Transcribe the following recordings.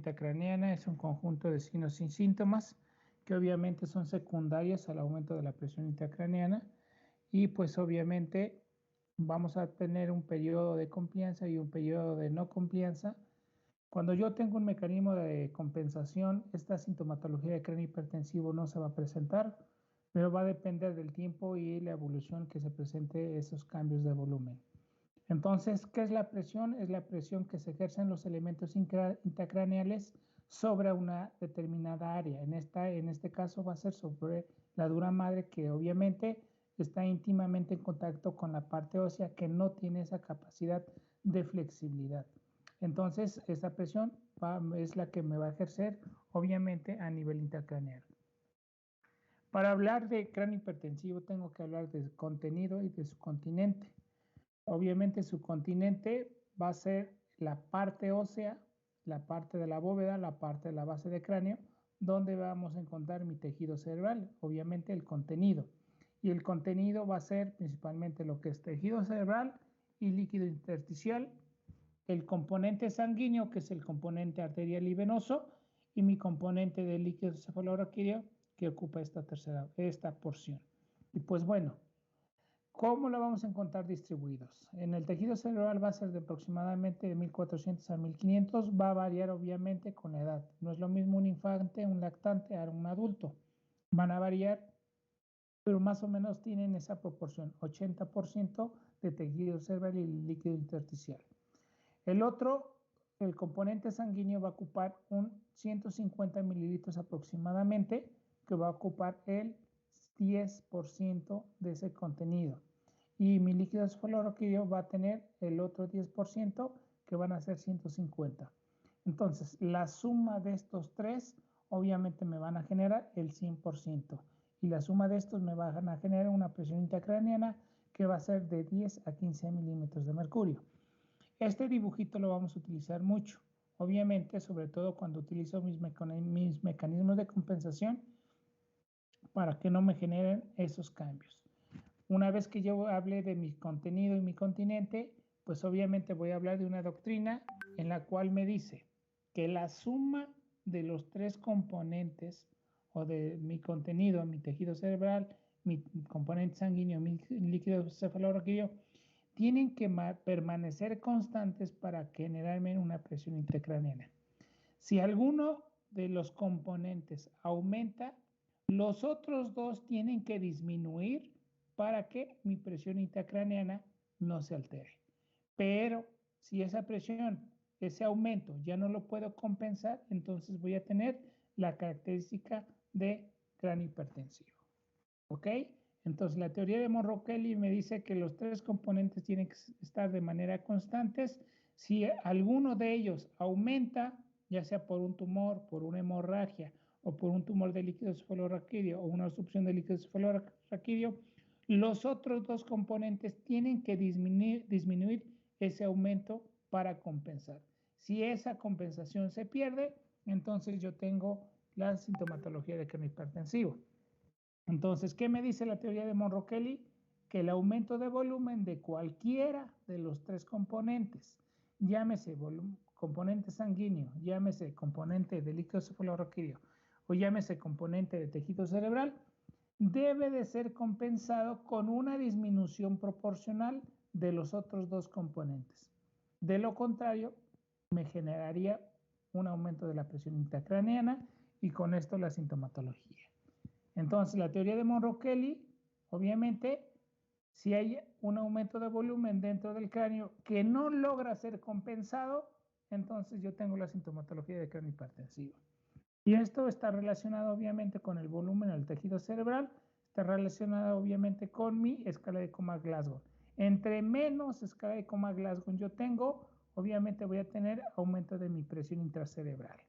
intracraneana es un conjunto de signos y síntomas que obviamente son secundarios al aumento de la presión intracraneana y pues obviamente vamos a tener un periodo de complianza y un periodo de no complianza. Cuando yo tengo un mecanismo de compensación, esta sintomatología de cráneo hipertensivo no se va a presentar, pero va a depender del tiempo y la evolución que se presente esos cambios de volumen. Entonces, ¿qué es la presión? Es la presión que se ejercen los elementos intracraneales sobre una determinada área. En este caso va a ser sobre la dura madre, que obviamente está íntimamente en contacto con la parte ósea que no tiene esa capacidad de flexibilidad. Entonces, esta presión es la que me va a ejercer obviamente a nivel intracraneal. Para hablar de cráneo hipertensivo tengo que hablar del contenido y de su continente. Obviamente su continente va a ser la parte ósea, la parte de la bóveda, la parte de la base de cráneo, donde vamos a encontrar mi tejido cerebral, obviamente el contenido. Y el contenido va a ser principalmente lo que es tejido cerebral y líquido intersticial, el componente sanguíneo, que es el componente arterial y venoso, y mi componente de líquido cefalorraquídeo, que ocupa esta porción. Y pues bueno, ¿cómo lo vamos a encontrar distribuidos? En el tejido cerebral va a ser de aproximadamente de 1400 a 1500, va a variar obviamente con la edad. No es lo mismo un infante, un lactante, a un adulto. Van a variar, pero más o menos tienen esa proporción, 80% de tejido cerebral y líquido intersticial. El componente sanguíneo va a ocupar un 150 mililitros aproximadamente, que va a ocupar el 10% de ese contenido. Y mi líquido cefalorraquídeo va a tener el otro 10%, que van a ser 150. Entonces, la suma de estos tres, obviamente me van a generar el 100%. Y la suma de estos me van a generar una presión intracraneana que va a ser de 10 a 15 milímetros de mercurio. Este dibujito lo vamos a utilizar mucho, obviamente, sobre todo cuando utilizo mis mecanismos de compensación para que no me generen esos cambios. Una vez que yo hable de mi contenido y mi continente, pues obviamente voy a hablar de una doctrina en la cual me dice que la suma de los tres componentes o de mi contenido, mi tejido cerebral, mi componente sanguíneo, mi líquido cefalorraquídeo, tienen que permanecer constantes para generarme una presión intracraneana. Si alguno de los componentes aumenta, los otros dos tienen que disminuir para que mi presión intracraneana no se altere. Pero si esa presión, ese aumento ya no lo puedo compensar, entonces voy a tener la característica de cráneo hipertensivo. ¿Ok? Entonces, la teoría de Monro-Kelly me dice que los tres componentes tienen que estar de manera constantes. Si alguno de ellos aumenta, ya sea por un tumor, por una hemorragia o por un tumor de líquido cefalorraquídeo o una obstrucción de líquido cefalorraquídeo, los otros dos componentes tienen que disminuir ese aumento para compensar. Si esa compensación se pierde, entonces yo tengo la sintomatología de cráneo hipertensivo. Entonces, ¿qué me dice la teoría de Monro-Kelly? Que el aumento de volumen de cualquiera de los tres componentes, llámese componente sanguíneo, llámese componente de líquido cefalorraquídeo o llámese componente de tejido cerebral, debe de ser compensado con una disminución proporcional de los otros dos componentes. De lo contrario, me generaría un aumento de la presión intracraneana y con esto la sintomatología. Entonces, la teoría de Monro-Kelly, obviamente, si hay un aumento de volumen dentro del cráneo que no logra ser compensado, entonces yo tengo la sintomatología de cráneo hipertensivo. Y esto está relacionado obviamente con el volumen del tejido cerebral, está relacionado obviamente con mi escala de Coma-Glasgow. Entre menos escala de Coma-Glasgow yo tengo, obviamente voy a tener aumento de mi presión intracerebral.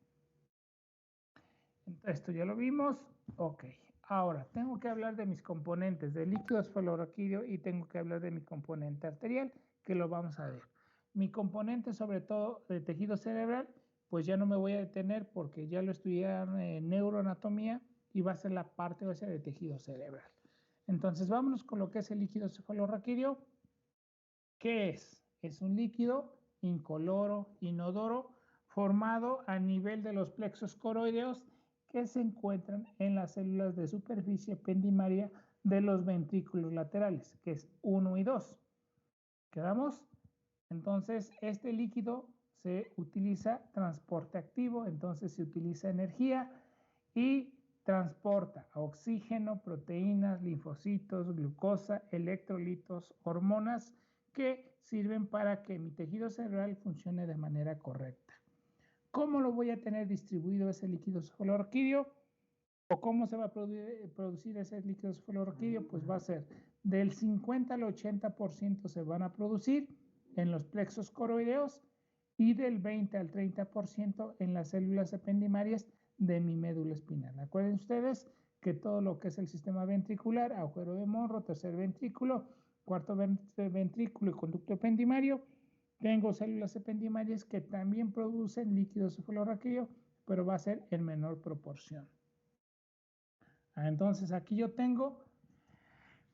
Entonces, esto ya lo vimos. Ok. Ahora, tengo que hablar de mis componentes de líquido cefalorraquídeo y tengo que hablar de mi componente arterial, que lo vamos a ver. Mi componente, sobre todo de tejido cerebral, pues ya no me voy a detener porque ya lo estudié en neuroanatomía y va a ser la parte ósea de tejido cerebral. Entonces, vámonos con lo que es el líquido cefalorraquídeo. ¿Qué es? Es un líquido incoloro, inodoro, formado a nivel de los plexos coroideos que se encuentran en las células de superficie ependimaria de los ventrículos laterales, que es 1 y 2. ¿Quedamos? Entonces, este líquido se utiliza transporte activo, entonces se utiliza energía y transporta oxígeno, proteínas, linfocitos, glucosa, electrolitos, hormonas que sirven para que mi tejido cerebral funcione de manera correcta. ¿Cómo lo voy a tener distribuido ese líquido cefalorraquídeo? ¿O cómo se va a producir ese líquido cefalorraquídeo? Pues va a ser del 50 al 80% se van a producir en los plexos coroideos y del 20 al 30% en las células ependimarias de mi médula espinal. Acuérdense ustedes que todo lo que es el sistema ventricular, agujero de Monro, tercer ventrículo, cuarto ventrículo y conducto ependimario, tengo células ependimarias que también producen líquido cefalorraquídeo, pero va a ser en menor proporción. Entonces aquí yo tengo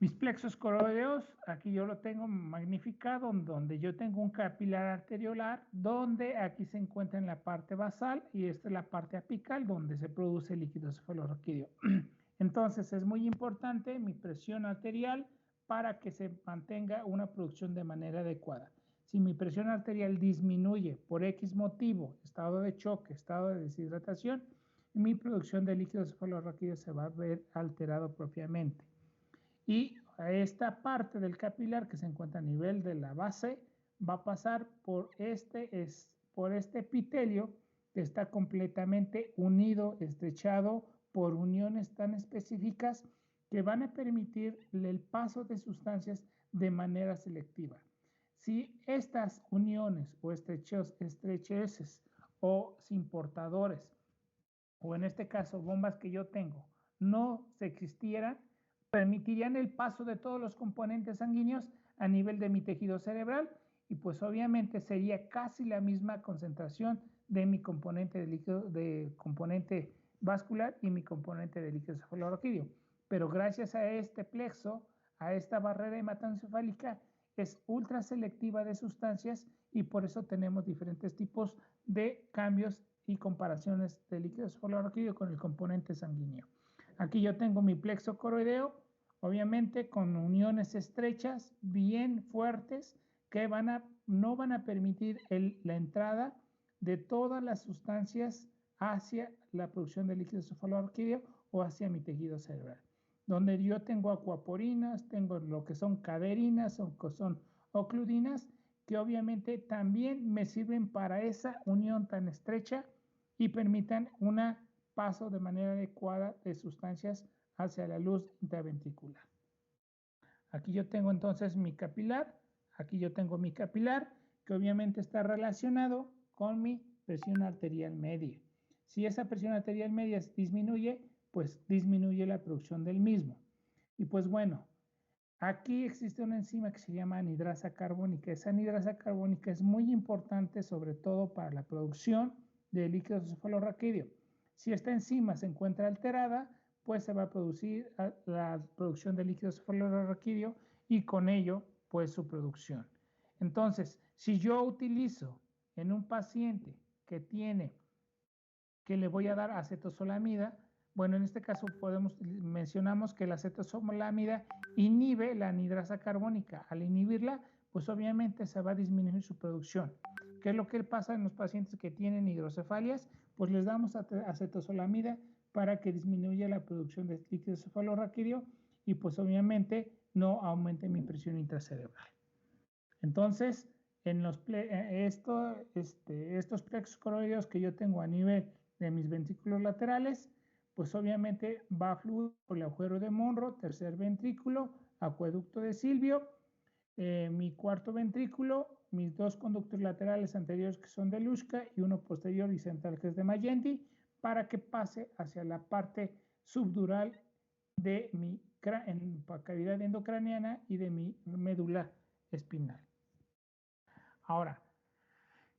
mis plexos coroideos, aquí yo lo tengo magnificado, donde yo tengo un capilar arteriolar, donde aquí se encuentra en la parte basal y esta es la parte apical, donde se produce líquido cefalorraquídeo. Entonces es muy importante mi presión arterial para que se mantenga una producción de manera adecuada. Si mi presión arterial disminuye por X motivo, estado de choque, estado de deshidratación, mi producción de líquido cefalorraquídeo se va a ver alterado propiamente. Y esta parte del capilar que se encuentra a nivel de la base va a pasar por este epitelio que está completamente unido, estrechado por uniones tan específicas que van a permitir el paso de sustancias de manera selectiva. Si estas uniones o estrecheces o sin portadores, o en este caso bombas que yo tengo, no se existieran, permitirían el paso de todos los componentes sanguíneos a nivel de mi tejido cerebral y pues obviamente sería casi la misma concentración de mi componente de líquido, de componente vascular y mi componente de líquido cefalorraquídeo. Pero gracias a este plexo, a esta barrera hematoencefálica, es ultra selectiva de sustancias y por eso tenemos diferentes tipos de cambios y comparaciones de líquido cefalorraquídeo con el componente sanguíneo. Aquí yo tengo mi plexo coroideo, obviamente con uniones estrechas, bien fuertes, que no van a permitir la entrada de todas las sustancias hacia la producción de líquido cefalorraquídeo o hacia mi tejido cerebral. Donde yo tengo acuaporinas, tengo lo que son caderinas o que son ocludinas, que obviamente también me sirven para esa unión tan estrecha y permitan un paso de manera adecuada de sustancias hacia la luz intraventricular. Aquí yo tengo entonces mi capilar, aquí yo tengo mi capilar, que obviamente está relacionado con mi presión arterial media. Si esa presión arterial media disminuye, pues disminuye la producción del mismo. Y pues bueno, aquí existe una enzima que se llama anhidrasa carbónica. Esa anhidrasa carbónica es muy importante, sobre todo para la producción de líquido cefalorraquídeo. Si esta enzima se encuentra alterada, pues se va a producir la producción de líquido cefalorraquídeo y con ello, pues su producción. Entonces, si yo utilizo en un paciente que le voy a dar acetosolamida, bueno, en este caso mencionamos que la acetosolamida inhibe la anhidrasa carbónica. Al inhibirla, pues obviamente se va a disminuir su producción. ¿Qué es lo que pasa en los pacientes que tienen hidrocefalias? Pues les damos acetosolamida para que disminuya la producción de líquido cefalorraquídeo y pues obviamente no aumente mi presión intracerebral. Entonces, en estos plexos coroideos que yo tengo a nivel de mis ventrículos laterales, pues obviamente va a fluir por el agujero de Monro, tercer ventrículo, acueducto de Silvio, mi cuarto ventrículo, mis dos conductos laterales anteriores que son de Luschka y uno posterior y central que es de Magendie, para que pase hacia la parte subdural de mi cavidad endocraniana y de mi médula espinal. Ahora,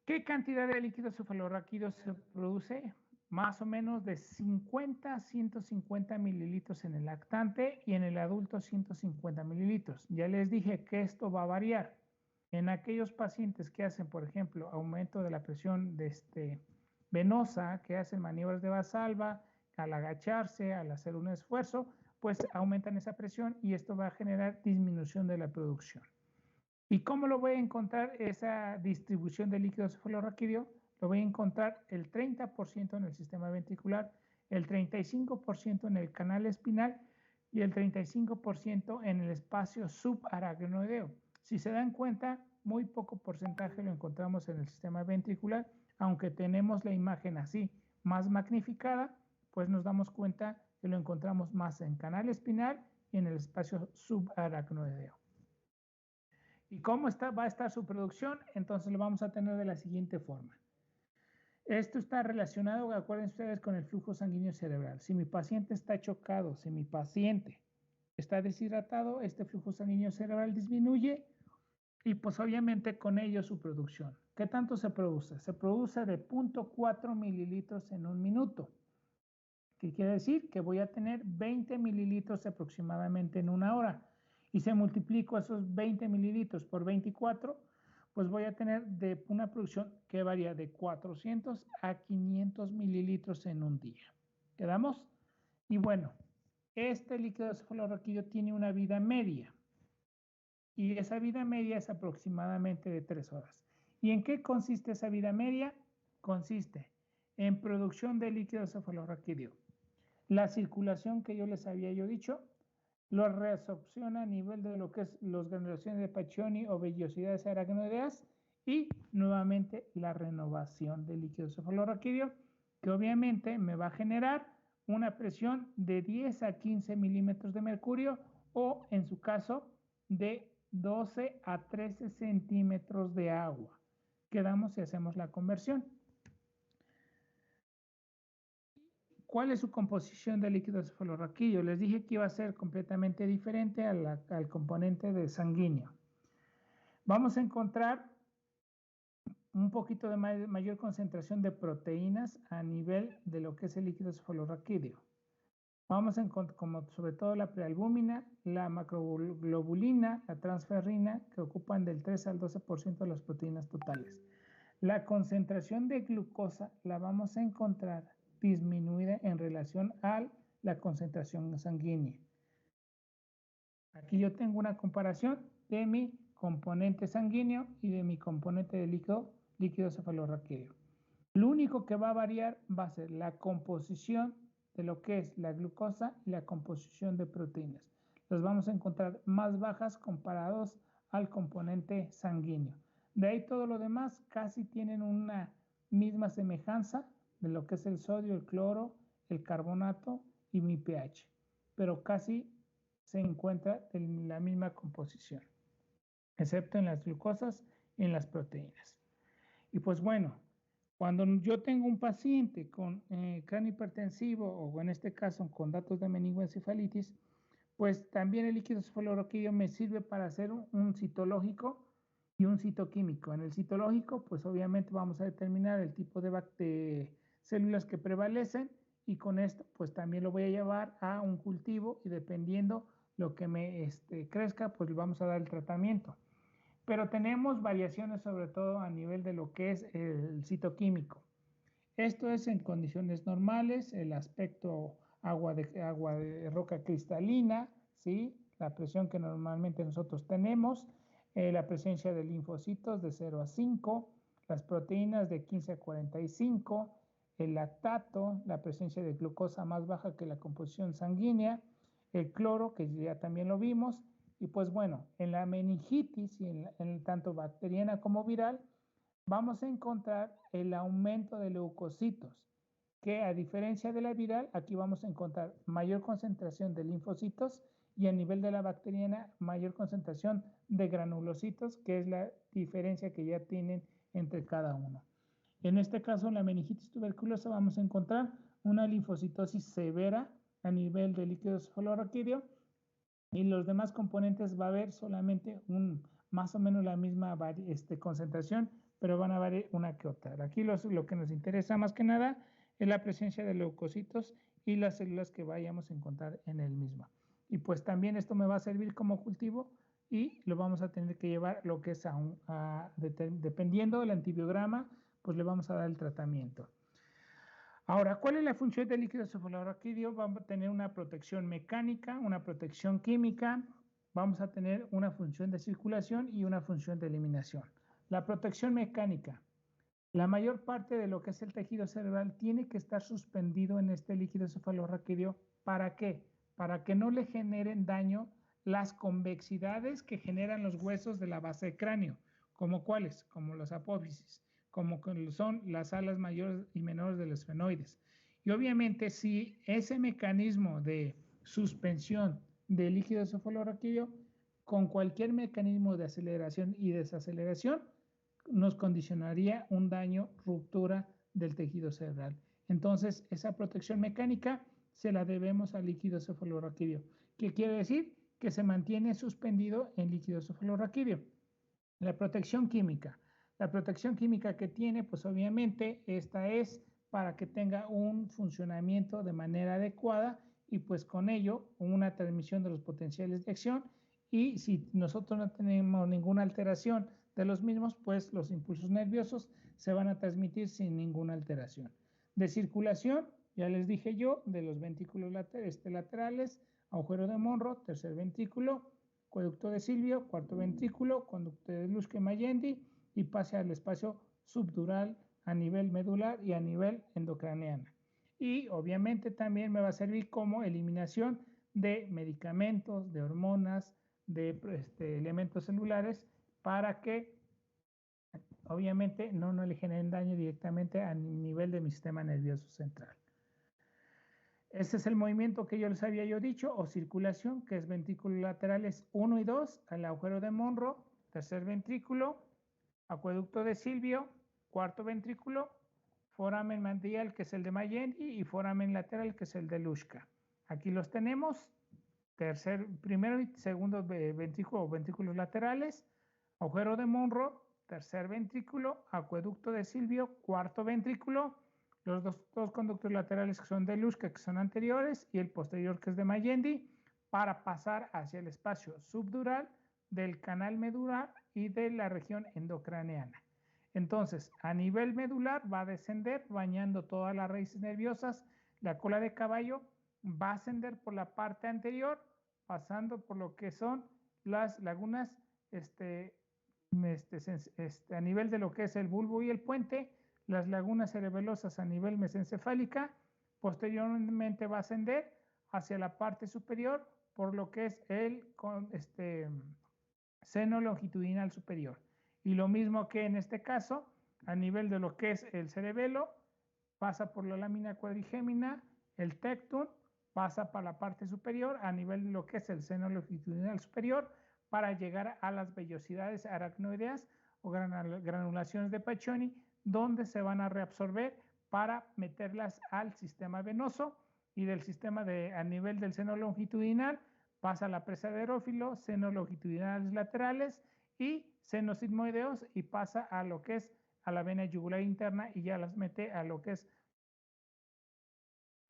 ¿qué cantidad de líquido cefalorraquídeo se produce? Más o menos de 50 a 150 mililitros en el lactante y en el adulto 150 mililitros. Ya les dije que esto va a variar. En aquellos pacientes que hacen, por ejemplo, aumento de la presión venosa que hacen maniobras de Valsalva, al agacharse, al hacer un esfuerzo, pues aumentan esa presión y esto va a generar disminución de la producción. ¿Y cómo lo voy a encontrar esa distribución de líquido cefalorraquídeo? Lo voy a encontrar el 30% en el sistema ventricular, el 35% en el canal espinal y el 35% en el espacio subaracnoideo. Si se dan cuenta, muy poco porcentaje lo encontramos en el sistema ventricular, aunque tenemos la imagen así más magnificada, pues nos damos cuenta que lo encontramos más en canal espinal y en el espacio subaracnoideo. ¿Y cómo va a estar su producción? Entonces lo vamos a tener de la siguiente forma. Esto está relacionado, acuérdense ustedes, con el flujo sanguíneo cerebral. Si mi paciente está chocado, si mi paciente está deshidratado, este flujo sanguíneo cerebral disminuye y pues obviamente con ello su producción. ¿Qué tanto se produce? Se produce de 0.4 mililitros en un minuto. ¿Qué quiere decir? Que voy a tener 20 mililitros aproximadamente en una hora. Y si multiplico esos 20 mililitros por 24, pues voy a tener de una producción que varía de 400 a 500 mililitros en un día. ¿Quedamos? Y bueno, este líquido cefalorraquídeo tiene una vida media. Y esa vida media es aproximadamente de 3 horas. ¿Y en qué consiste esa vida media? Consiste en producción de líquido cefalorraquídeo. La circulación que yo les había dicho, lo reabsorción a nivel de lo que es las granulaciones de Pacchioni o vellosidades aracnoideas y nuevamente la renovación del líquido cefalorraquídeo, que obviamente me va a generar una presión de 10 a 15 milímetros de mercurio o en su caso de 12 a 13 centímetros de agua. Quedamos si hacemos la conversión. ¿Cuál es su composición de líquido cefalorraquídeo? Les dije que iba a ser completamente diferente al componente de sanguíneo. Vamos a encontrar un poquito de mayor concentración de proteínas a nivel de lo que es el líquido cefalorraquídeo. Vamos a encontrar como sobre todo la prealbúmina, la macroglobulina, la transferrina, que ocupan del 3 al 12% de las proteínas totales. La concentración de glucosa la vamos a encontrar disminuida en relación a la concentración sanguínea. Aquí yo tengo una comparación de mi componente sanguíneo y de mi componente de líquido cefalorraquídeo. Lo único que va a variar va a ser la composición de lo que es la glucosa y la composición de proteínas. Las vamos a encontrar más bajas comparados al componente sanguíneo. De ahí todo lo demás casi tienen una misma semejanza de lo que es el sodio, el cloro, el carbonato y mi pH, pero casi se encuentra en la misma composición, excepto en las glucosas y en las proteínas. Y pues bueno, cuando yo tengo un paciente con cráneo hipertensivo o en este caso con datos de meningoencefalitis, pues también el líquido cefalorraquídeo me sirve para hacer un citológico y un citoquímico. En el citológico, pues obviamente vamos a determinar el tipo de células que prevalecen y con esto pues también lo voy a llevar a un cultivo y dependiendo lo que me crezca, pues le vamos a dar el tratamiento. Pero tenemos variaciones sobre todo a nivel de lo que es el citoquímico. Esto es en condiciones normales, el aspecto agua de roca cristalina, ¿sí? La presión que normalmente nosotros tenemos, la presencia de linfocitos de 0 a 5, las proteínas de 15 a 45, el lactato, la presencia de glucosa más baja que la composición sanguínea, el cloro, que ya también lo vimos, y pues bueno, en la meningitis y en tanto bacteriana como viral, vamos a encontrar el aumento de leucocitos, que a diferencia de la viral, aquí vamos a encontrar mayor concentración de linfocitos y a nivel de la bacteriana, mayor concentración de granulocitos, que es la diferencia que ya tienen entre cada uno. En este caso, en la meningitis tuberculosa, vamos a encontrar una linfocitosis severa a nivel de líquido cefalorraquídeo y los demás componentes va a haber solamente más o menos la misma concentración, pero van a variar una que otra. Aquí lo que nos interesa más que nada es la presencia de leucocitos y las células que vayamos a encontrar en el mismo. Y pues también esto me va a servir como cultivo y lo vamos a tener que llevar lo que es dependiendo del antibiograma, pues le vamos a dar el tratamiento. Ahora, ¿cuál es la función del líquido cefalorraquídeo? Vamos a tener una protección mecánica, una protección química, vamos a tener una función de circulación y una función de eliminación. La protección mecánica. La mayor parte de lo que es el tejido cerebral tiene que estar suspendido en este líquido cefalorraquídeo. ¿Para qué? Para que no le generen daño las convexidades que generan los huesos de la base del cráneo. ¿Como cuáles? Como los apófisis, como son las alas mayores y menores de los esfenoides. Y obviamente si ese mecanismo de suspensión del líquido cefalorraquídeo con cualquier mecanismo de aceleración y desaceleración nos condicionaría un daño, ruptura del tejido cerebral. Entonces, esa protección mecánica se la debemos al líquido cefalorraquídeo. ¿Qué quiere decir? Que se mantiene suspendido en líquido cefalorraquídeo. La protección química. La protección química que tiene, pues obviamente, esta es para que tenga un funcionamiento de manera adecuada y pues con ello una transmisión de los potenciales de acción, y si nosotros no tenemos ninguna alteración de los mismos, pues los impulsos nerviosos se van a transmitir sin ninguna alteración. De circulación, ya les dije yo, de los ventrículos laterales, agujero de Monro, tercer ventrículo, acueducto de Silvio, cuarto ventrículo, conducto de Luschke-Mayendi, y pase al espacio subdural a nivel medular y a nivel endocraneana. Y obviamente también me va a servir como eliminación de medicamentos, de hormonas, de elementos celulares, para que obviamente no le generen daño directamente a nivel de mi sistema nervioso central. Ese es el movimiento que yo les había dicho, o circulación, que es ventrículos laterales 1 y 2, al agujero de Monro, tercer ventrículo, acueducto de Silvio, cuarto ventrículo, foramen mandial, que es el de Mayendi, y foramen lateral, que es el de Luschka. Aquí los tenemos, primero y segundo ventrículo o ventrículos laterales, agujero de Monro, tercer ventrículo, acueducto de Silvio, cuarto ventrículo, los dos conductos laterales que son de Luschka, que son anteriores, y el posterior, que es de Mayendi, para pasar hacia el espacio subdural del canal medular y de la región endocraneana. Entonces, a nivel medular va a descender bañando todas las raíces nerviosas, la cola de caballo va a ascender por la parte anterior, pasando por lo que son las lagunas a nivel de lo que es el bulbo y el puente, las lagunas cerebelosas a nivel mesencefálica. Posteriormente va a ascender hacia la parte superior por lo que es el seno longitudinal superior. Y lo mismo que en este caso, a nivel de lo que es el cerebelo, pasa por la lámina cuadrigémina, el tectum, pasa para la parte superior a nivel de lo que es el seno longitudinal superior, para llegar a las vellosidades aracnoideas o granulaciones de Paccioni, donde se van a reabsorber para meterlas al sistema venoso, y del sistema a nivel del seno longitudinal pasa a la presa de aerófilo, senos longitudinales laterales y senos sigmoideos, y pasa a lo que es a la vena yugular interna y ya las mete a lo que es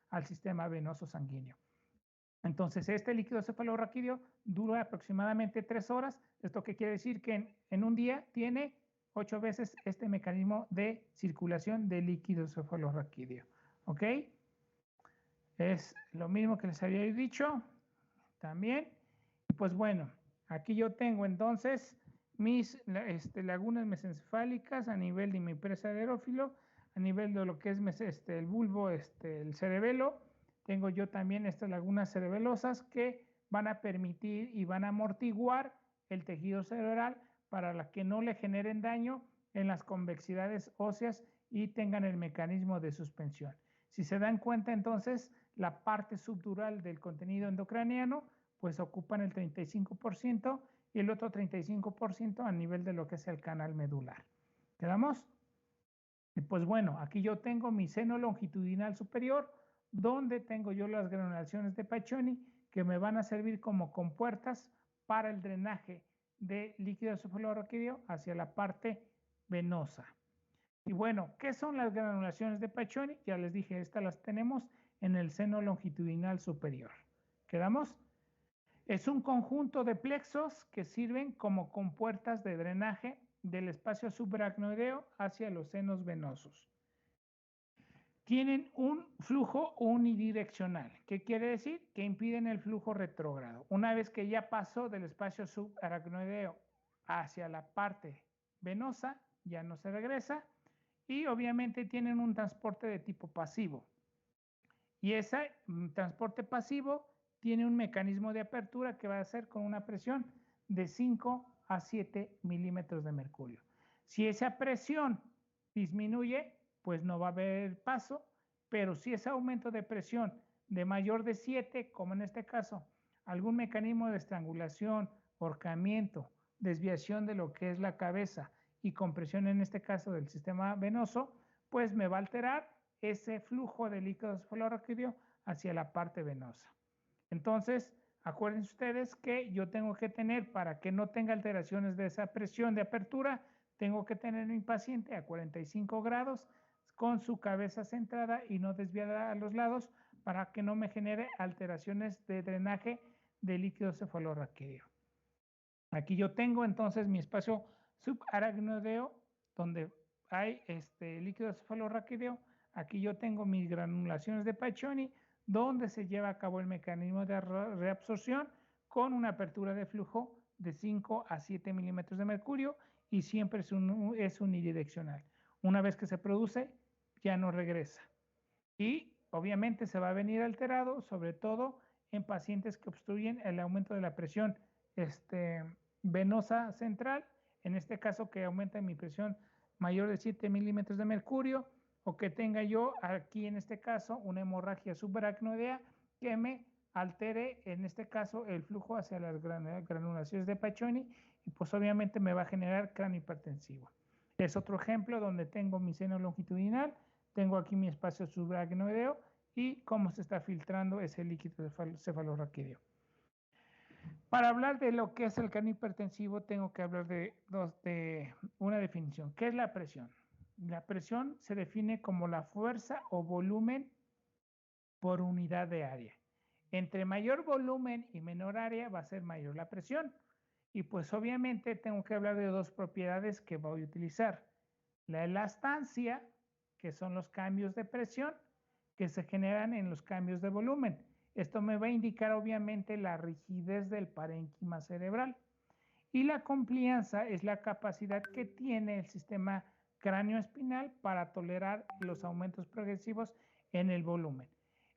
al sistema venoso sanguíneo. Entonces, este líquido cefalorraquídeo dura aproximadamente 3 horas. ¿Esto qué quiere decir? Que en un día tiene 8 veces este mecanismo de circulación de líquido cefalorraquídeo. ¿Ok? Es lo mismo que les había dicho también. Pues bueno, aquí yo tengo entonces mis lagunas mesencefálicas a nivel de mi presa de aerófilo, a nivel de lo que es el bulbo, el cerebelo. Tengo yo también estas lagunas cerebelosas que van a permitir y van a amortiguar el tejido cerebral para que no le generen daño en las convexidades óseas y tengan el mecanismo de suspensión. Si se dan cuenta, entonces, la parte subdural del contenido endocraniano pues ocupan el 35% y el otro 35% a nivel de lo que es el canal medular. ¿Quedamos? Pues bueno, aquí yo tengo mi seno longitudinal superior, donde tengo yo las granulaciones de Paccioni, que me van a servir como compuertas para el drenaje de líquido cefalorraquídeo hacia la parte venosa. Y bueno, ¿qué son las granulaciones de Paccioni? Ya les dije, estas las tenemos en el seno longitudinal superior. ¿Quedamos? Es un conjunto de plexos que sirven como compuertas de drenaje del espacio subaracnoideo hacia los senos venosos. tienen un flujo unidireccional. ¿Qué quiere decir? Que impiden el flujo retrógrado. Una vez que ya pasó del espacio subaracnoideo hacia la parte venosa, ya no se regresa y obviamente tienen un transporte de tipo pasivo. Y ese transporte pasivo tiene un mecanismo de apertura que va a ser con una presión de 5 a 7 milímetros de mercurio. Si esa presión disminuye, pues no va a haber paso, pero si ese aumento de presión de mayor de 7, como en este caso, algún mecanismo de estrangulación, ahorcamiento, desviación de lo que es la cabeza y compresión en este caso del sistema venoso, pues me va a alterar ese flujo de líquido cefalorraquídeo hacia la parte venosa. Entonces, acuérdense ustedes que yo tengo que tener, para que no tenga alteraciones de esa presión de apertura, tengo que tener mi paciente a 45 grados con su cabeza centrada y no desviada a los lados para que no me genere alteraciones de drenaje de líquido cefalorraquídeo. Aquí yo tengo entonces mi espacio subaracnoideo donde hay líquido cefalorraquídeo. Aquí yo tengo mis granulaciones de Paccioni, donde se lleva a cabo el mecanismo de reabsorción con una apertura de flujo de 5 a 7 milímetros de mercurio y siempre es unidireccional. Una vez que se produce, ya no regresa. Y obviamente se va a venir alterado, sobre todo en pacientes que obstruyen el aumento de la presión venosa central, en este caso que aumenta mi presión mayor de 7 milímetros de mercurio, o que tenga yo aquí en este caso una hemorragia subaracnoidea que me altere en este caso el flujo hacia las granulaciones de Paccioni y pues obviamente me va a generar cráneo hipertensivo. Es otro ejemplo donde tengo mi seno longitudinal, tengo aquí mi espacio subaracnoideo y cómo se está filtrando ese líquido cefalorraquídeo. Para hablar de lo que es el cráneo hipertensivo, tengo que hablar de una definición. ¿Qué es la presión? La presión se define como la fuerza o volumen por unidad de área. Entre mayor volumen y menor área va a ser mayor la presión. Y pues obviamente tengo que hablar de dos propiedades que voy a utilizar. La elastancia, que son los cambios de presión que se generan en los cambios de volumen. Esto me va a indicar obviamente la rigidez del parénquima cerebral. Y la complianza es la capacidad que tiene el sistema cráneoespinal para tolerar los aumentos progresivos en el volumen.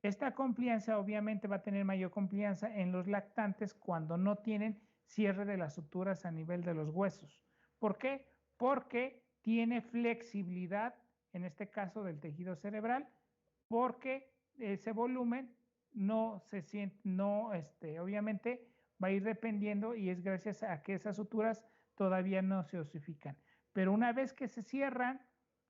Esta complianza obviamente va a tener mayor complianza en los lactantes cuando no tienen cierre de las suturas a nivel de los huesos. ¿Por qué? Porque tiene flexibilidad, en este caso del tejido cerebral, porque ese volumen no se siente, obviamente va a ir dependiendo y es gracias a que esas suturas todavía no se osifican. Pero una vez que se cierran,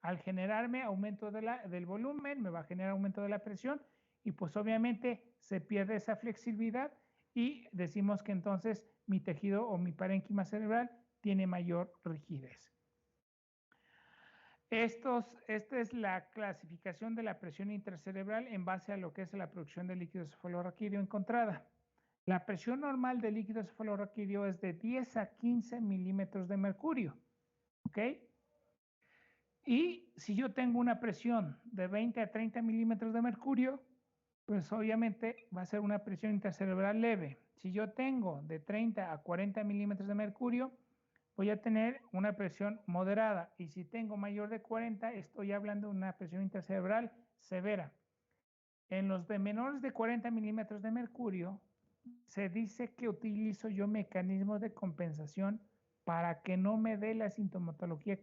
al generarme aumento del volumen, me va a generar aumento de la presión y pues obviamente se pierde esa flexibilidad y decimos que entonces mi tejido o mi parénquima cerebral tiene mayor rigidez. Esta es la clasificación de la presión intracerebral en base a lo que es la producción de líquido cefalorraquídeo encontrada. La presión normal del líquido cefalorraquídeo es de 10 a 15 milímetros de mercurio, ¿ok? Y si yo tengo una presión de 20 a 30 milímetros de mercurio, pues obviamente va a ser una presión intracerebral leve. Si yo tengo de 30 a 40 milímetros de mercurio, voy a tener una presión moderada. Y si tengo mayor de 40, estoy hablando de una presión intracerebral severa. En los de menores de 40 milímetros de mercurio, se dice que utilizo yo mecanismos de compensación para que no me dé la sintomatología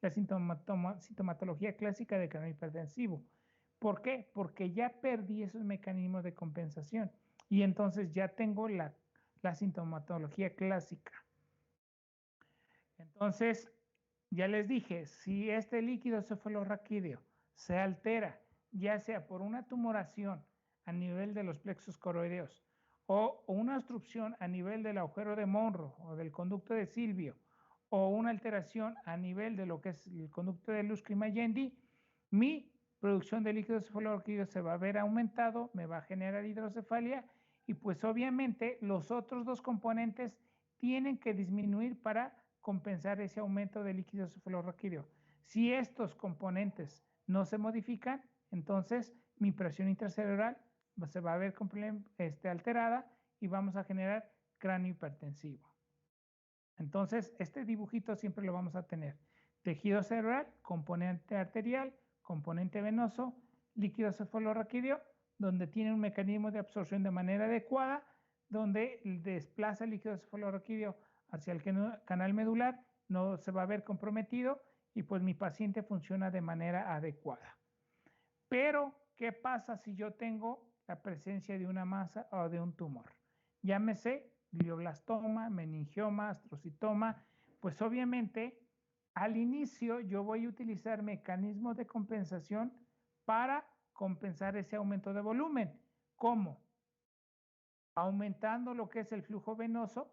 la sintomatología clásica de cráneo hipertensivo. ¿Por qué? Porque ya perdí esos mecanismos de compensación y entonces ya tengo la sintomatología clásica. Entonces, ya les dije, si este líquido cefalorraquídeo se altera, ya sea por una tumoración a nivel de los plexos coroideos o una obstrucción a nivel del agujero de Monro o del conducto de Silvio o una alteración a nivel de lo que es el conducto de Lusky-Mayendi, mi producción de líquido cefalorraquídeo se va a ver aumentado, me va a generar hidrocefalia y pues obviamente los otros dos componentes tienen que disminuir para compensar ese aumento de líquido cefalorraquídeo. Si estos componentes no se modifican, entonces mi presión intracerebral se va a ver alterada y vamos a generar cráneo hipertensivo. Entonces, este dibujito siempre lo vamos a tener. Tejido cerebral, componente arterial, componente venoso, líquido cefalorraquídeo, donde tiene un mecanismo de absorción de manera adecuada, donde desplaza el líquido cefalorraquídeo hacia el canal medular, no se va a ver comprometido y pues mi paciente funciona de manera adecuada. Pero, ¿qué pasa si yo tengo la presencia de una masa o de un tumor? Llámese glioblastoma, meningioma, astrocitoma, pues obviamente al inicio yo voy a utilizar mecanismos de compensación para compensar ese aumento de volumen. ¿Cómo? Aumentando lo que es el flujo venoso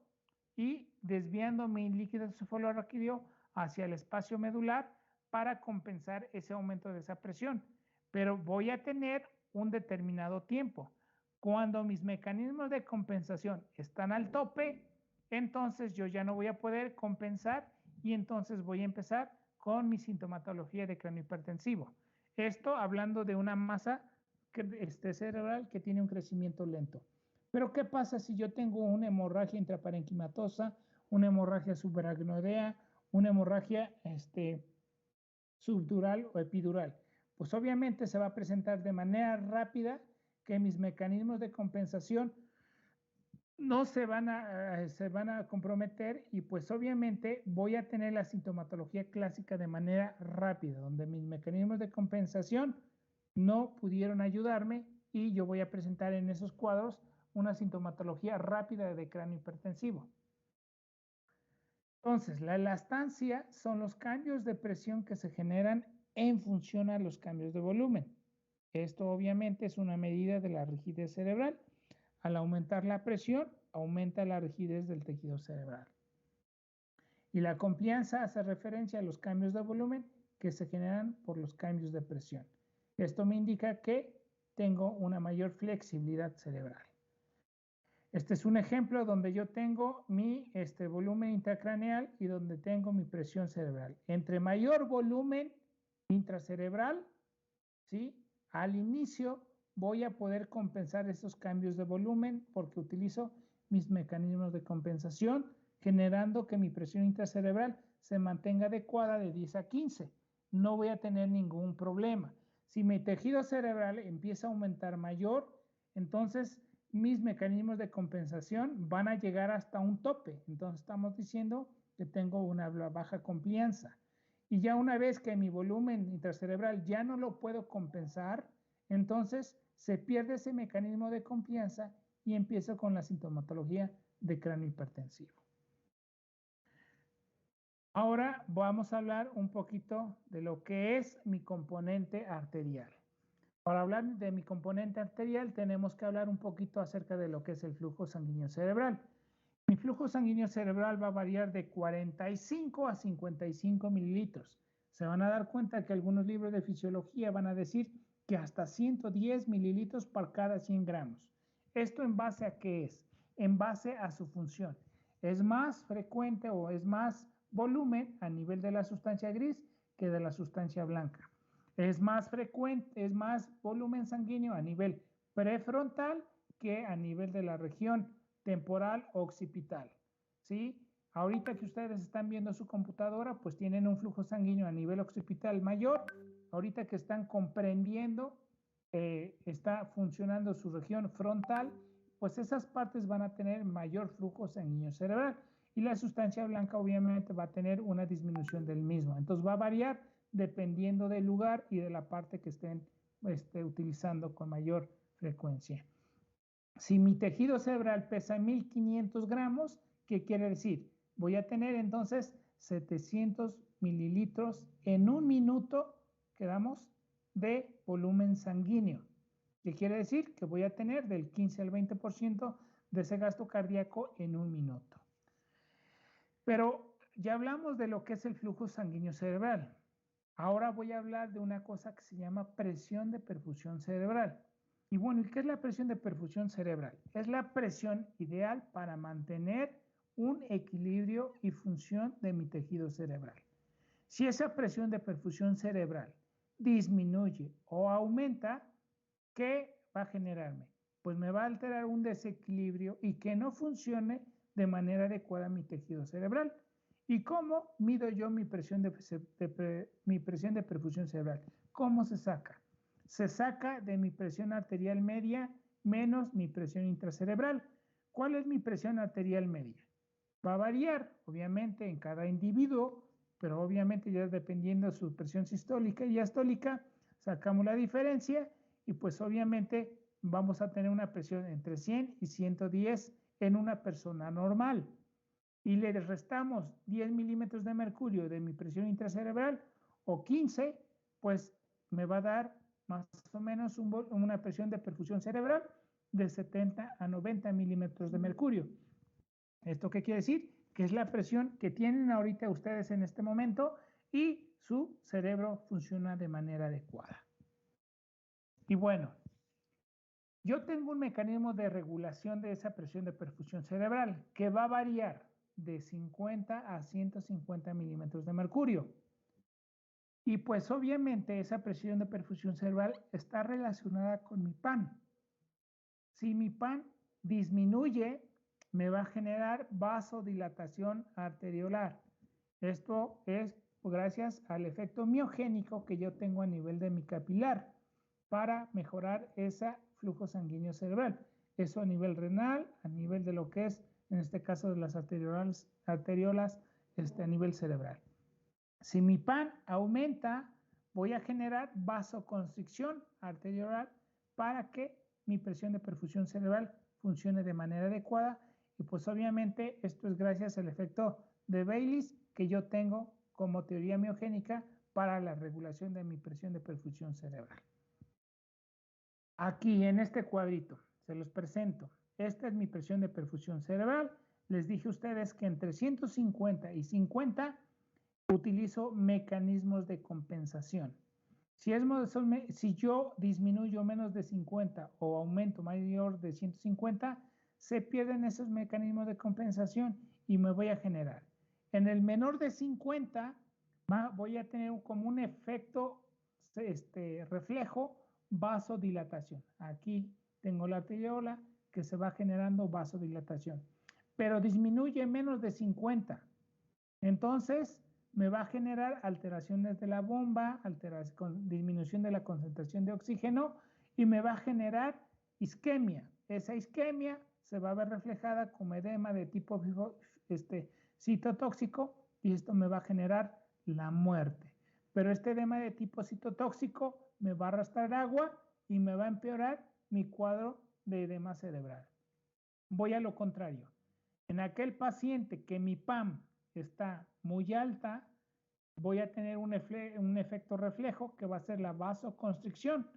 y desviando mi líquido cefalorraquídeo hacia el espacio medular para compensar ese aumento de esa presión. Pero voy a tener un determinado tiempo. Cuando mis mecanismos de compensación están al tope, entonces yo ya no voy a poder compensar y entonces voy a empezar con mi sintomatología de cráneo hipertensivo. Esto hablando de una masa cerebral que tiene un crecimiento lento. Pero ¿qué pasa si yo tengo una hemorragia intraparenquimatosa, una hemorragia subaracnoidea, una hemorragia subdural o epidural? Pues obviamente se va a presentar de manera rápida que mis mecanismos de compensación no se van a comprometer y pues obviamente voy a tener la sintomatología clásica de manera rápida, donde mis mecanismos de compensación no pudieron ayudarme y yo voy a presentar en esos cuadros una sintomatología rápida de cráneo hipertensivo. Entonces, la elastancia son los cambios de presión que se generan en función a los cambios de volumen. Esto obviamente es una medida de la rigidez cerebral. Al aumentar la presión, aumenta la rigidez del tejido cerebral. Y la complianza hace referencia a los cambios de volumen que se generan por los cambios de presión. Esto me indica que tengo una mayor flexibilidad cerebral. Este es un ejemplo donde yo tengo mi volumen intracraneal y donde tengo mi presión cerebral. Entre mayor volumen intracerebral, ¿sí? Al inicio voy a poder compensar esos cambios de volumen porque utilizo mis mecanismos de compensación, generando que mi presión intracerebral se mantenga adecuada de 10 a 15. No voy a tener ningún problema. Si mi tejido cerebral empieza a aumentar mayor, entonces mis mecanismos de compensación van a llegar hasta un tope. Entonces estamos diciendo que tengo una baja complianza. Y ya una vez que mi volumen intracerebral ya no lo puedo compensar, entonces se pierde ese mecanismo de complianza y empiezo con la sintomatología de cráneo hipertensivo. Ahora vamos a hablar un poquito de lo que es mi componente arterial. Para hablar de mi componente arterial tenemos que hablar un poquito acerca de lo que es el flujo sanguíneo cerebral. Mi flujo sanguíneo cerebral va a variar de 45 a 55 mililitros. Se van a dar cuenta que algunos libros de fisiología van a decir que hasta 110 mililitros por cada 100 gramos. ¿Esto en base a qué es? En base a su función. Es más frecuente o es más volumen a nivel de la sustancia gris que de la sustancia blanca. Es más frecuente, es más volumen sanguíneo a nivel prefrontal que a nivel de la región temporal o occipital, ¿sí? Ahorita que ustedes están viendo su computadora, pues tienen un flujo sanguíneo a nivel occipital mayor. Ahorita que están comprendiendo, está funcionando su región frontal, pues esas partes van a tener mayor flujo sanguíneo cerebral y la sustancia blanca obviamente va a tener una disminución del mismo. Entonces va a variar dependiendo del lugar y de la parte que estén utilizando con mayor frecuencia. Si mi tejido cerebral pesa 1500 gramos, ¿qué quiere decir? Voy a tener entonces 700 mililitros en un minuto, quedamos, de volumen sanguíneo. ¿Qué quiere decir? Que voy a tener del 15 al 20% de ese gasto cardíaco en un minuto. Pero ya hablamos de lo que es el flujo sanguíneo cerebral. Ahora voy a hablar de una cosa que se llama presión de perfusión cerebral. Y bueno, ¿qué es la presión de perfusión cerebral? Es la presión ideal para mantener un equilibrio y función de mi tejido cerebral. Si esa presión de perfusión cerebral disminuye o aumenta, ¿qué va a generarme? Pues me va a alterar un desequilibrio y que no funcione de manera adecuada mi tejido cerebral. ¿Y cómo mido yo mi presión de perfusión cerebral? ¿Cómo se saca? Se saca de mi presión arterial media menos mi presión intracerebral. ¿Cuál es mi presión arterial media? Va a variar, obviamente, en cada individuo, pero obviamente ya dependiendo de su presión sistólica y diastólica, sacamos la diferencia y pues obviamente vamos a tener una presión entre 100 y 110 en una persona normal. Y le restamos 10 milímetros de mercurio de mi presión intracerebral o 15, pues me va a dar más o menos una presión de perfusión cerebral de 70 a 90 milímetros de mercurio. ¿Esto qué quiere decir? Que es la presión que tienen ahorita ustedes en este momento y su cerebro funciona de manera adecuada. Y bueno, yo tengo un mecanismo de regulación de esa presión de perfusión cerebral que va a variar de 50 a 150 milímetros de mercurio. Y pues obviamente esa presión de perfusión cerebral está relacionada con mi PAN. Si mi PAN disminuye, me va a generar vasodilatación arteriolar. Esto es gracias al efecto miogénico que yo tengo a nivel de mi capilar para mejorar ese flujo sanguíneo cerebral. Eso a nivel renal, a nivel de lo que es, en este caso de las arteriolas a nivel cerebral. Si mi PAN aumenta, voy a generar vasoconstricción arteriolar para que mi presión de perfusión cerebral funcione de manera adecuada y pues obviamente esto es gracias al efecto de Baylis que yo tengo como teoría miogénica para la regulación de mi presión de perfusión cerebral. Aquí en este cuadrito se los presento. Esta es mi presión de perfusión cerebral. Les dije a ustedes que entre 150 y 50 utilizo mecanismos de compensación. Si yo disminuyo menos de 50 o aumento mayor de 150, se pierden esos mecanismos de compensación y me voy a generar. En el menor de 50 voy a tener como un efecto reflejo vasodilatación. Aquí tengo la arteriola que se va generando vasodilatación, pero disminuye menos de 50. Entonces, me va a generar alteraciones de la bomba, disminución de la concentración de oxígeno y me va a generar isquemia. Esa isquemia se va a ver reflejada como edema de tipo citotóxico y esto me va a generar la muerte. Pero este edema de tipo citotóxico me va a arrastrar agua y me va a empeorar mi cuadro de edema cerebral. Voy a lo contrario. En aquel paciente que mi PAM está muy alta, voy a tener un efecto reflejo que va a ser la vasoconstricción,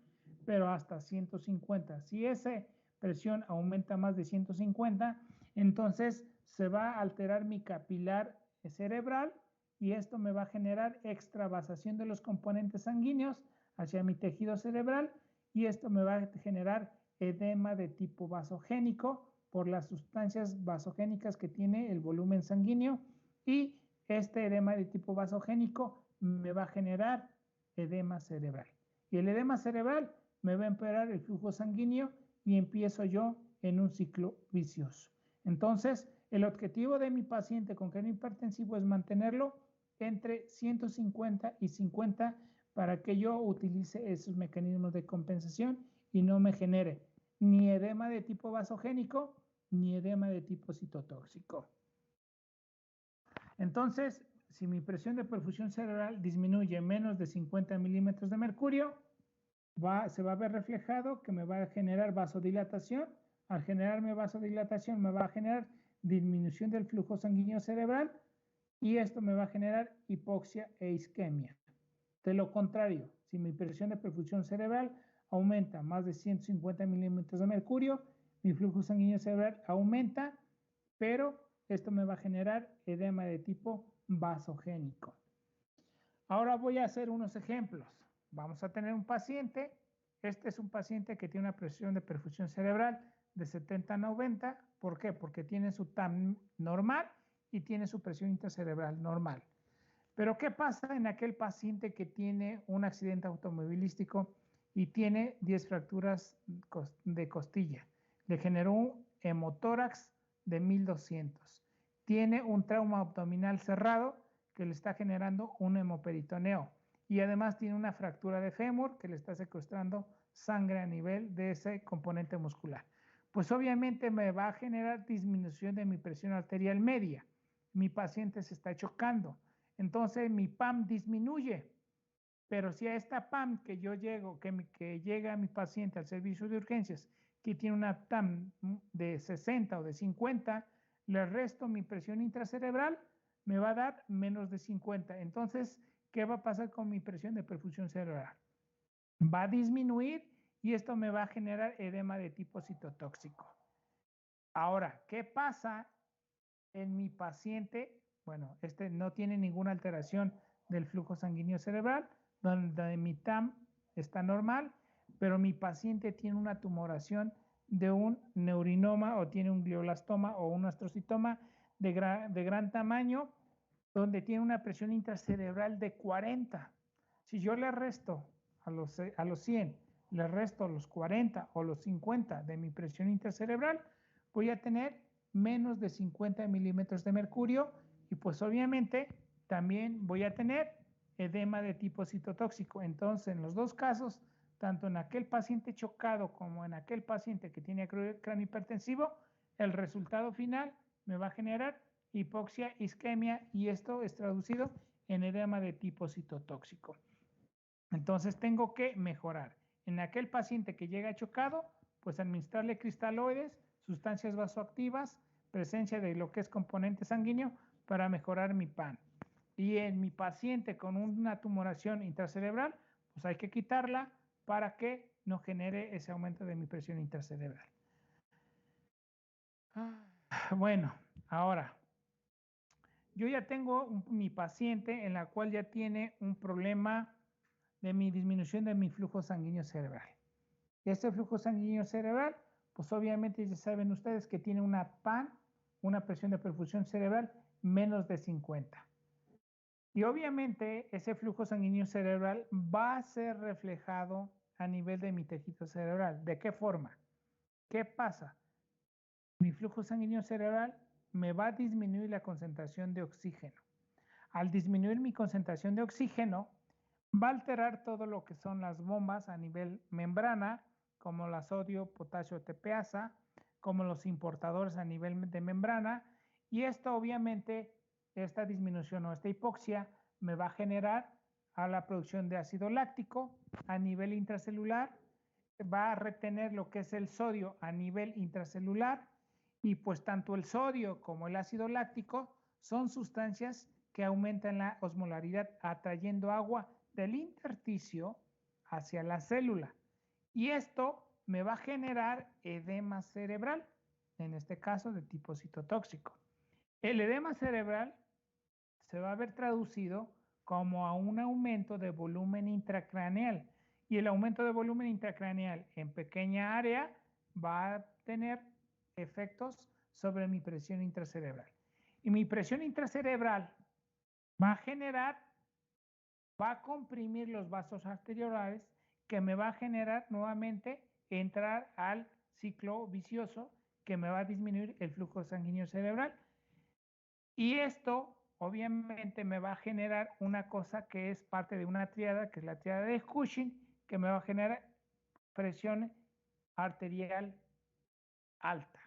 pero hasta 150. Si esa presión aumenta más de 150, entonces se va a alterar mi capilar cerebral y esto me va a generar extravasación de los componentes sanguíneos hacia mi tejido cerebral y esto me va a generar edema de tipo vasogénico por las sustancias vasogénicas que tiene el volumen sanguíneo y este edema de tipo vasogénico me va a generar edema cerebral. Y el edema cerebral me va a empeorar el flujo sanguíneo y empiezo yo en un ciclo vicioso. Entonces, el objetivo de mi paciente con cráneo hipertensivo es mantenerlo entre 150 y 50 para que yo utilice esos mecanismos de compensación y no me genere ni edema de tipo vasogénico ni edema de tipo citotóxico. Entonces, si mi presión de perfusión cerebral disminuye menos de 50 milímetros de mercurio, se va a ver reflejado que me va a generar vasodilatación. Al generarme vasodilatación me va a generar disminución del flujo sanguíneo cerebral y esto me va a generar hipoxia e isquemia. De lo contrario, si mi presión de perfusión cerebral aumenta más de 150 milímetros de mercurio, mi flujo sanguíneo cerebral aumenta, pero esto me va a generar edema de tipo vasogénico. Ahora voy a hacer unos ejemplos. Vamos a tener un paciente. Este es un paciente que tiene una presión de perfusión cerebral de 70 a 90. ¿Por qué? Porque tiene su TAM normal y tiene su presión intracerebral normal. Pero ¿qué pasa en aquel paciente que tiene un accidente automovilístico y tiene 10 fracturas de costilla? Le generó un hemotórax de 1200. Tiene un trauma abdominal cerrado que le está generando un hemoperitoneo. Y además tiene una fractura de fémur que le está secuestrando sangre a nivel de ese componente muscular. Pues obviamente me va a generar disminución de mi presión arterial media. Mi paciente se está chocando. Entonces mi PAM disminuye. Pero si a esta PAM que yo llego, que llega a mi paciente al servicio de urgencias, que tiene una TAM de 60 o de 50, le resto mi presión intracerebral, me va a dar menos de 50. Entonces, ¿qué va a pasar con mi presión de perfusión cerebral? Va a disminuir y esto me va a generar edema de tipo citotóxico. Ahora, ¿qué pasa en mi paciente? Bueno, este no tiene ninguna alteración del flujo sanguíneo cerebral, donde mi TAM está normal, pero mi paciente tiene una tumoración de un neurinoma o tiene un glioblastoma o un astrocitoma de gran tamaño, donde tiene una presión intracerebral de 40. Si yo le resto a los 100, le resto los 40 o los 50 de mi presión intracerebral, voy a tener menos de 50 milímetros de mercurio y pues obviamente también voy a tener edema de tipo citotóxico. Entonces, en los dos casos, tanto en aquel paciente chocado como en aquel paciente que tiene cráneo hipertensivo, el resultado final me va a generar hipoxia, isquemia y esto es traducido en edema de tipo citotóxico. Entonces tengo que mejorar. En aquel paciente que llega chocado, pues administrarle cristaloides, sustancias vasoactivas, presencia de lo que es componente sanguíneo para mejorar mi PAN. Y en mi paciente con una tumoración intracerebral, pues hay que quitarla para que no genere ese aumento de mi presión intracerebral. Bueno, ahora, yo ya tengo mi paciente en la cual ya tiene un problema de mi disminución de mi flujo sanguíneo cerebral. Y este flujo sanguíneo cerebral, pues obviamente ya saben ustedes que tiene una PAN, una presión de perfusión cerebral menos de 50. Y obviamente ese flujo sanguíneo cerebral va a ser reflejado a nivel de mi tejido cerebral. ¿De qué forma? ¿Qué pasa? Mi flujo sanguíneo cerebral me va a disminuir la concentración de oxígeno. Al disminuir mi concentración de oxígeno, va a alterar todo lo que son las bombas a nivel membrana, como la sodio, potasio, tepeasa, como los importadores a nivel de membrana, y esto obviamente, esta disminución o esta hipoxia me va a generar a la producción de ácido láctico a nivel intracelular, va a retener lo que es el sodio a nivel intracelular, y pues tanto el sodio como el ácido láctico son sustancias que aumentan la osmolaridad atrayendo agua del intersticio hacia la célula. Y esto me va a generar edema cerebral, en este caso de tipo citotóxico. El edema cerebral se va a ver traducido como a un aumento de volumen intracraneal. Y el aumento de volumen intracraneal en pequeña área va a tener efectos sobre mi presión intracerebral. Y mi presión intracerebral va a generar, va a comprimir los vasos arteriolares, que me va a generar nuevamente entrar al ciclo vicioso que me va a disminuir el flujo sanguíneo cerebral. Y esto obviamente me va a generar una cosa que es parte de una tríada, que es la tríada de Cushing, que me va a generar presión arterial alta.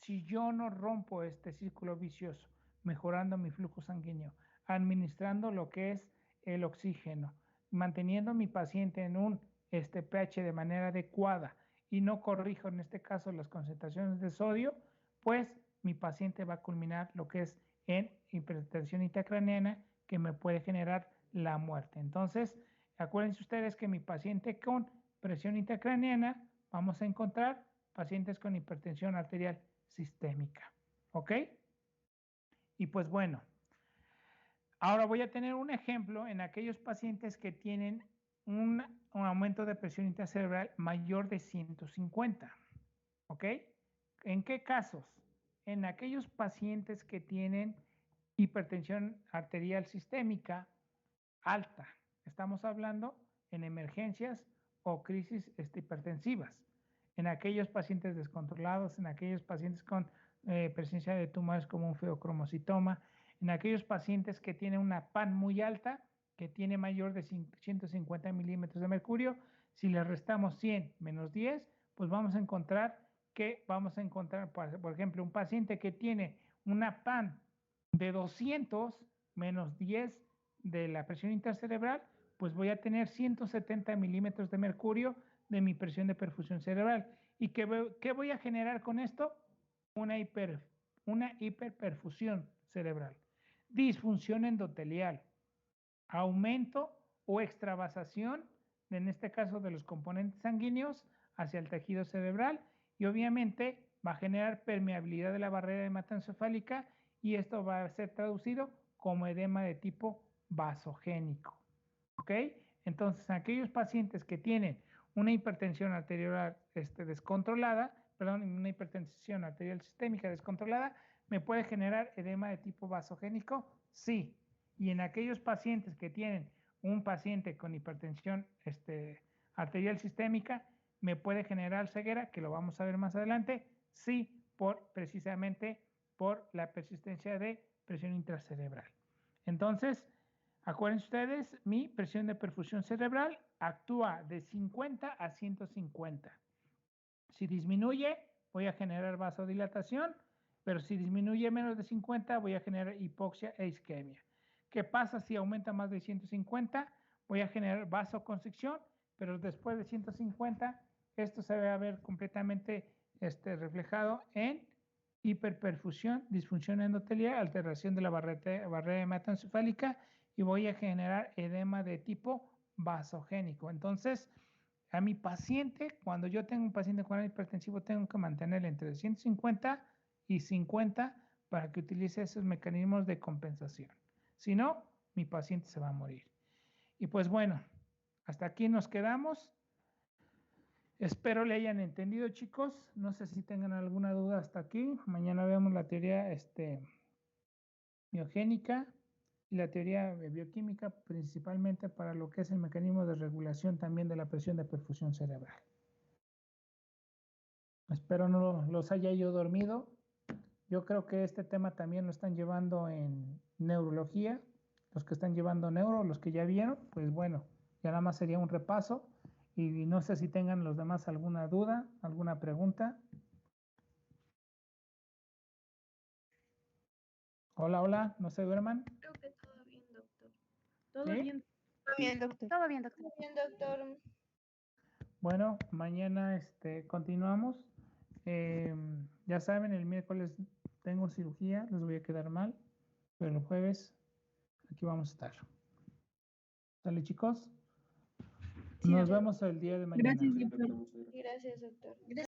Si yo no rompo este círculo vicioso, mejorando mi flujo sanguíneo, administrando lo que es el oxígeno, manteniendo a mi paciente en un pH de manera adecuada y no corrijo en este caso las concentraciones de sodio, pues mi paciente va a culminar lo que es en hipertensión intracraneana que me puede generar la muerte. Entonces, acuérdense ustedes que mi paciente con presión intracraneana vamos a encontrar pacientes con hipertensión arterial sistémica. ¿Ok? Y pues bueno, ahora voy a tener un ejemplo en aquellos pacientes que tienen un aumento de presión intracerebral mayor de 150. ¿Ok? ¿En qué casos? En aquellos pacientes que tienen hipertensión arterial sistémica alta. Estamos hablando en emergencias o crisis hipertensivas, en aquellos pacientes descontrolados, en aquellos pacientes con presencia de tumores como un feocromocitoma, en aquellos pacientes que tienen una PAN muy alta, que tiene mayor de 150 milímetros de mercurio. Si le restamos 100 menos 10, pues vamos a encontrar, por ejemplo, un paciente que tiene una PAN de 200 menos 10 de la presión intracerebral, pues voy a tener 170 milímetros de mercurio de mi presión de perfusión cerebral. ¿Y qué voy a generar con esto? Una hiperperfusión cerebral. Disfunción endotelial, aumento o extravasación, en este caso de los componentes sanguíneos hacia el tejido cerebral, y obviamente va a generar permeabilidad de la barrera hematoencefálica, y esto va a ser traducido como edema de tipo vasogénico. ¿Ok? Entonces, aquellos pacientes que tienen una hipertensión arterial una hipertensión arterial sistémica descontrolada, ¿me puede generar edema de tipo vasogénico? Sí. Y en aquellos pacientes que tienen un paciente con hipertensión arterial sistémica, ¿me puede generar ceguera? Que lo vamos a ver más adelante. Sí, precisamente por la persistencia de presión intracerebral. Entonces, acuérdense ustedes, mi presión de perfusión cerebral actúa de 50 a 150. Si disminuye, voy a generar vasodilatación, pero si disminuye menos de 50, voy a generar hipoxia e isquemia. ¿Qué pasa si aumenta más de 150? Voy a generar vasoconstricción, pero después de 150, esto se va a ver completamente reflejado en hiperperfusión, disfunción endotelial, alteración de la barrera hematoencefálica, y voy a generar edema de tipo vasogénico. Entonces, a mi paciente, cuando yo tengo un paciente con hipertensivo, tengo que mantenerle entre 150 y 50 para que utilice esos mecanismos de compensación. Si no, mi paciente se va a morir. Y pues bueno, hasta aquí nos quedamos. Espero le hayan entendido, chicos. No sé si tengan alguna duda hasta aquí. Mañana vemos la teoría biogénica y la teoría bioquímica, principalmente para lo que es el mecanismo de regulación también de la presión de perfusión cerebral. Espero no los haya yo dormido. Yo creo que este tema también lo están llevando en neurología. Los que están llevando neuro, los que ya vieron, pues bueno, ya nada más sería un repaso. Y no sé si tengan los demás alguna duda, alguna pregunta. Hola, hola, no se duerman. Creo que todo bien, doctor. Todo ¿Sí? bien. Todo bien, doctor. Todo bien, doctor. Todo bien, doctor. Bueno, mañana continuamos. Ya saben, el miércoles tengo cirugía, les voy a quedar mal, pero el jueves aquí vamos a estar. ¿Sale, chicos? Sí, Nos doctor. vemos el día de mañana. Gracias, doctor. Gracias, doctor.